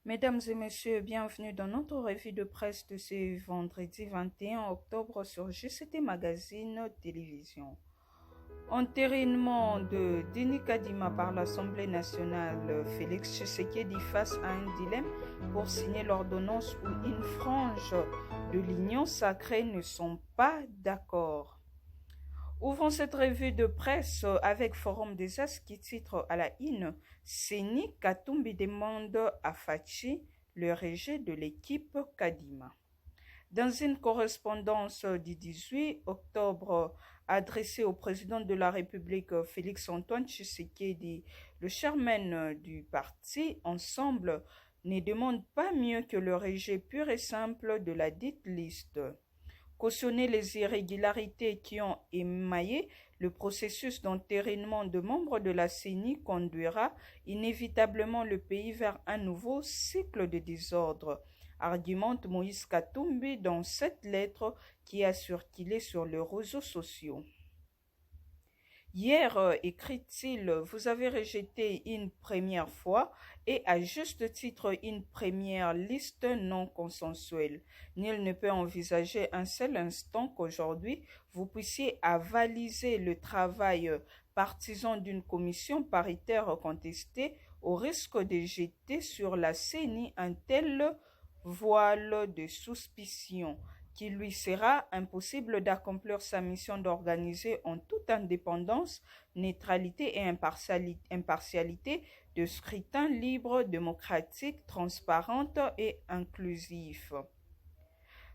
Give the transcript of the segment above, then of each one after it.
Mesdames et messieurs, bienvenue dans notre revue de presse de ce vendredi 21 octobre sur GCT Magazine Télévision. Entérinement de Denis Kadima par l'Assemblée nationale, Félix Tshisekedi face à un dilemme pour signer l'ordonnance où une frange de l'Union sacrée ne sont pas d'accord. Ouvrons cette revue de presse avec Forum des As qui titre à la une Seni Katumbi demande à Fachi le rejet de l'équipe Kadima. Dans une correspondance du 18 octobre adressée au président de la République Félix-Antoine Tshisekedi, le chairman du parti Ensemble ne demande pas mieux que le rejet pur et simple de la dite liste. Cautionner les irrégularités qui ont émaillé le processus d'entérinement de membres de la CENI conduira inévitablement le pays vers un nouveau cycle de désordre, argumente Moïse Katumbi dans cette lettre qui a circulé sur les réseaux sociaux. Hier, écrit-il, vous avez rejeté une première fois et à juste titre une première liste non consensuelle. Nul ne peut envisager un seul instant qu'aujourd'hui vous puissiez avaliser le travail partisan d'une commission paritaire contestée au risque de jeter sur la CENI un tel voile de suspicion qu'il lui sera impossible d'accomplir sa mission d'organiser en toute indépendance, neutralité et impartialité de scrutin libre, démocratique, transparente et inclusif.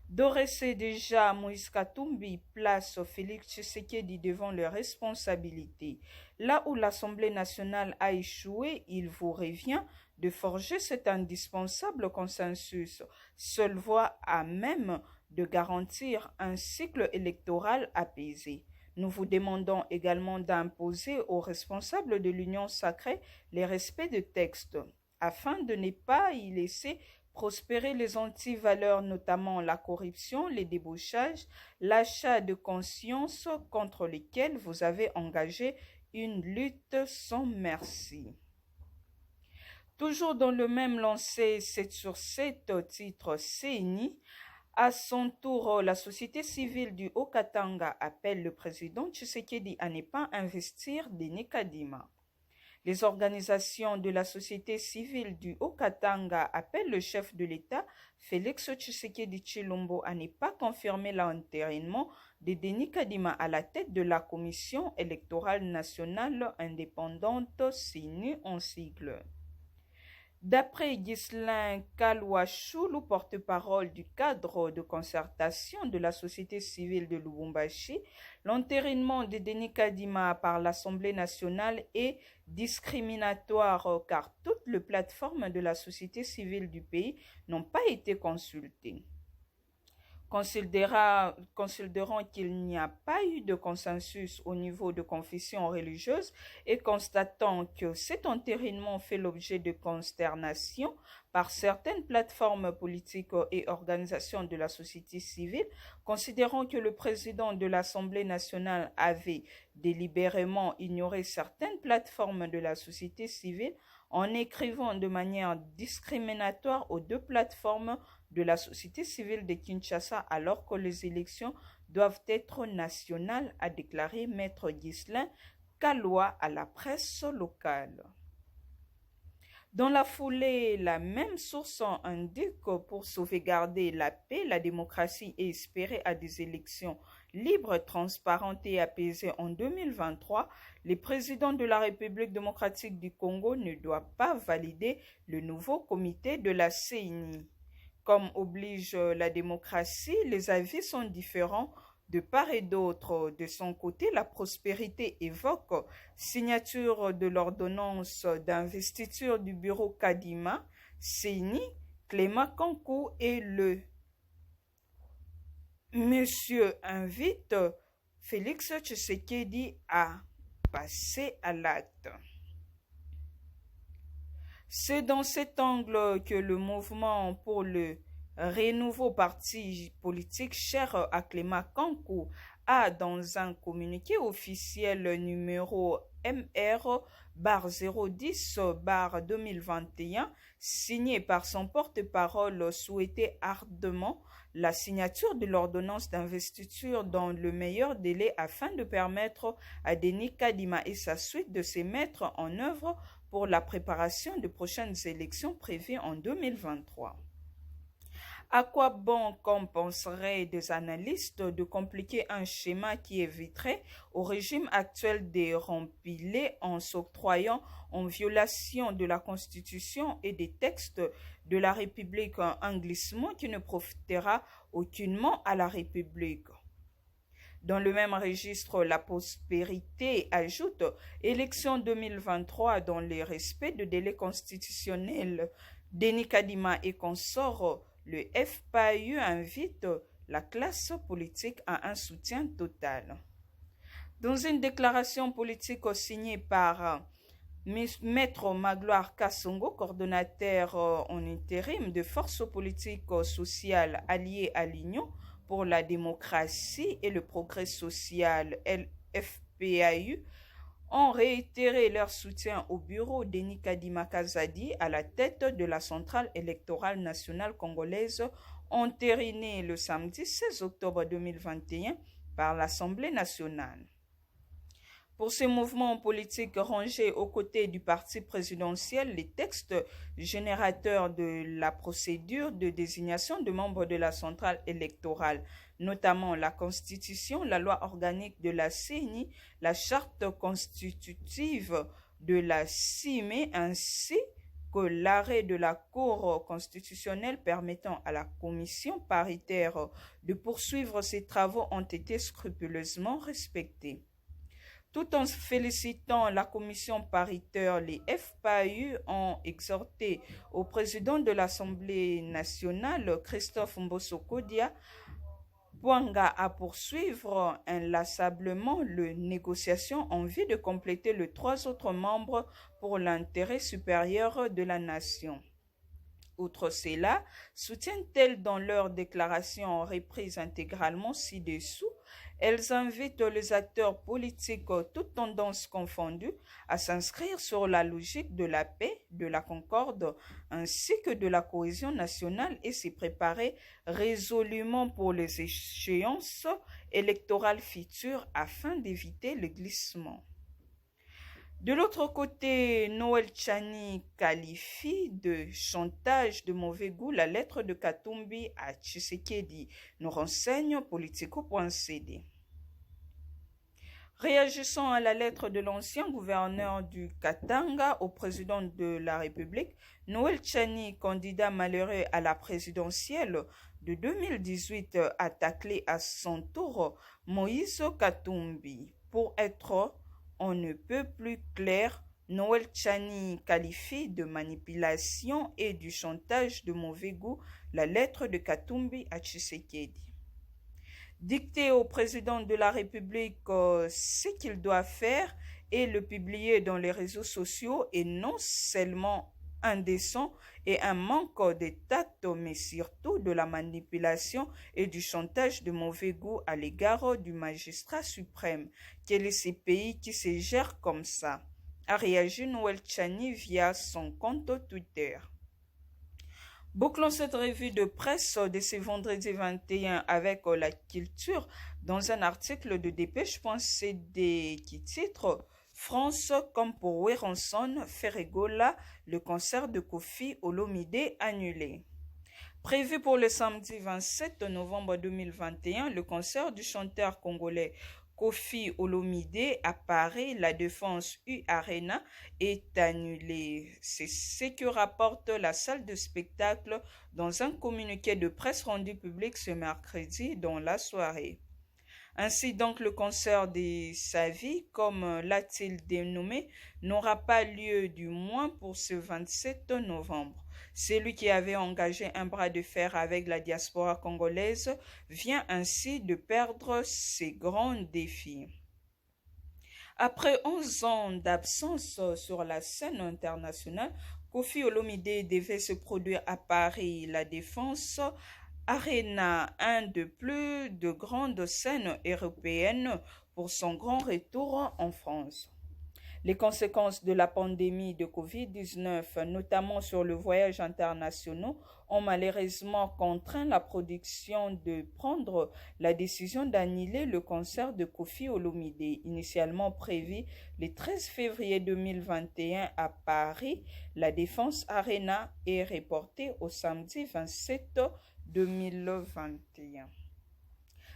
D'ores déjà, Moïse Katumbi place Félix Tshisekedi devant les responsabilités. Là où l'Assemblée nationale a échoué, il vous revient de forger cet indispensable consensus, seule voie à même de garantir un cycle électoral apaisé. Nous vous demandons également d'imposer aux responsables de l'Union sacrée les respects de textes, afin de ne pas y laisser prospérer les antivaleurs, notamment la corruption, les débauchages, l'achat de conscience contre lesquels vous avez engagé une lutte sans merci. Toujours dans le même lancé 7 sur 7, titre CENI, à son tour, la société civile du Haut-Katanga appelle le président Tshisekedi à ne pas investir Denis Kadima. Les organisations de la société civile du Haut-Katanga appellent le chef de l'État, Félix Tshisekedi Tshilombo, à ne pas confirmer l'entérinement de Denis Kadima à la tête de la Commission électorale nationale indépendante, CENI en sigle. D'après Ghislain Kalwachulu, porte-parole du cadre de concertation de la société civile de Lubumbashi, l'entérinement de Denis Kadima par l'Assemblée nationale est discriminatoire car toutes les plateformes de la société civile du pays n'ont pas été consultées. Considérant qu'il n'y a pas eu de consensus au niveau de confession religieuse et constatant que cet entérinement fait l'objet de consternation par certaines plateformes politiques et organisations de la société civile, considérant que le président de l'Assemblée nationale avait délibérément ignoré certaines plateformes de la société civile en écrivant de manière discriminatoire aux deux plateformes de la société civile de Kinshasa alors que les élections doivent être nationales, a déclaré Maître Ghislain Kalwa à la presse locale. Dans la foulée, la même source indique que pour sauvegarder la paix, la démocratie et espérer à des élections libres, transparentes et apaisées en 2023, le président de la République démocratique du Congo ne doit pas valider le nouveau comité de la CENI. Comme oblige la démocratie, les avis sont différents de part et d'autre. De son côté, la prospérité évoque signature de l'ordonnance d'investiture du bureau Kadima, CENI, Clément Kankou et le monsieur invite Félix Tshisekedi à passer à l'acte. C'est dans cet angle que le mouvement pour le renouveau parti politique cher à Clément Kankou a, dans un communiqué officiel numéro MR-010-2021, signé par son porte-parole, souhaitait ardemment la signature de l'ordonnance d'investiture dans le meilleur délai afin de permettre à Denis Kadima et sa suite de se mettre en œuvre pour la préparation de prochaines élections prévues en 2023. À quoi bon, comme penseraient des analystes, de compliquer un schéma qui éviterait au régime actuel de rempiler en s'octroyant en violation de la Constitution et des textes de la République un glissement qui ne profitera aucunement à la République. Dans le même registre, la prospérité ajoute élection 2023 dans le respect de délais constitutionnels. Denis Kadima et consorts, le FPAU invite la classe politique à un soutien total. Dans une déclaration politique signée par Maître Magloire Kassongo, coordonnateur en intérim de forces politiques sociales alliées à l'Union pour la démocratie et le progrès social, LFPAU, ont réitéré leur soutien au bureau Denis Kadima Kazadi à la tête de la Centrale électorale nationale congolaise, entériné le samedi 16 octobre 2021 par l'Assemblée nationale. Pour ce mouvement politique rangé aux côtés du parti présidentiel, les textes générateurs de la procédure de désignation de membres de la centrale électorale, notamment la Constitution, la loi organique de la CENI, la charte constitutive de la CIME, ainsi que l'arrêt de la Cour constitutionnelle permettant à la commission paritaire de poursuivre ses travaux ont été scrupuleusement respectés. Tout en félicitant la commission paritaire, les FPAU ont exhorté au président de l'Assemblée nationale, Christophe Mbosso-Kodia, Bouanga, à poursuivre inlassablement les négociations en vue de compléter les 3 autres membres pour l'intérêt supérieur de la nation. Outre cela, soutiennent-elles dans leur déclaration reprise intégralement ci-dessous, elles invitent les acteurs politiques, toutes tendances confondues, à s'inscrire sur la logique de la paix, de la concorde, ainsi que de la cohésion nationale et s'y préparer résolument pour les échéances électorales futures afin d'éviter le glissement. De l'autre côté, Noël Tchani qualifie de chantage de mauvais goût la lettre de Katumbi à Tshisekedi, nous renseigne Politico.cd. Réagissant à la lettre de l'ancien gouverneur du Katanga au président de la République, Noël Tchani, candidat malheureux à la présidentielle de 2018, a taclé à son tour Moïse Katumbi. Pour être on ne peut plus clair, Noël Tchani qualifie de manipulation et du chantage de mauvais goût la lettre de Katumbi à Tshisekedi. Dicter au président de la République ce qu'il doit faire et le publier dans les réseaux sociaux est non seulement indécent et un manque de tact, mais surtout de la manipulation et du chantage de mauvais goût à l'égard du magistrat suprême. Quel est ce pays qui se gère comme ça? A réagi Noël Tchani via son compte Twitter. Bouclons cette revue de presse de ce vendredi 21 avec la culture dans un article de Dépêche.cd qui titre France comme pour Werenson, Ferregola, le concert de Koffi Olomide annulé. Prévu pour le samedi 27 novembre 2021, le concert du chanteur congolais Koffi Olomide à Paris, la Défense U Arena, est annulé. C'est ce que rapporte la salle de spectacle dans un communiqué de presse rendu public ce mercredi dans la soirée. Ainsi donc, le concert de sa vie, comme l'a-t-il dénommé, n'aura pas lieu du moins pour ce 27 novembre. Celui qui avait engagé un bras de fer avec la diaspora congolaise vient ainsi de perdre ses grands défis. Après 11 ans d'absence sur la scène internationale, Koffi Olomide devait se produire à Paris, la Défense Arena, un de plus de grandes scènes européennes, pour son grand retour en France. Les conséquences de la pandémie de COVID-19, notamment sur le voyage international, ont malheureusement contraint la production de prendre la décision d'annuler le concert de Koffi Olomide, initialement prévu le 13 février 2021 à Paris. La Défense Arena est reportée au samedi 27 2021.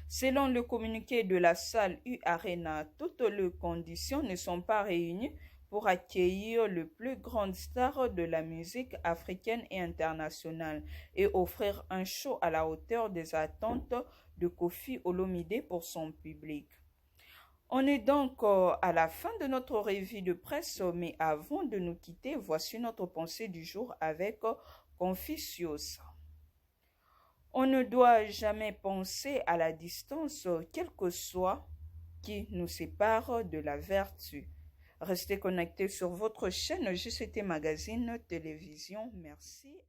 Selon le communiqué de la salle U-Arena, toutes les conditions ne sont pas réunies pour accueillir le plus grand star de la musique africaine et internationale et offrir un show à la hauteur des attentes de Koffi Olomide pour son public. On est donc à la fin de notre revue de presse, mais avant de nous quitter, voici notre pensée du jour avec Confucius. On ne doit jamais penser à la distance, quel que soit qui nous sépare de la vertu. Restez connectés sur votre chaîne JCT Magazine Télévision. Merci.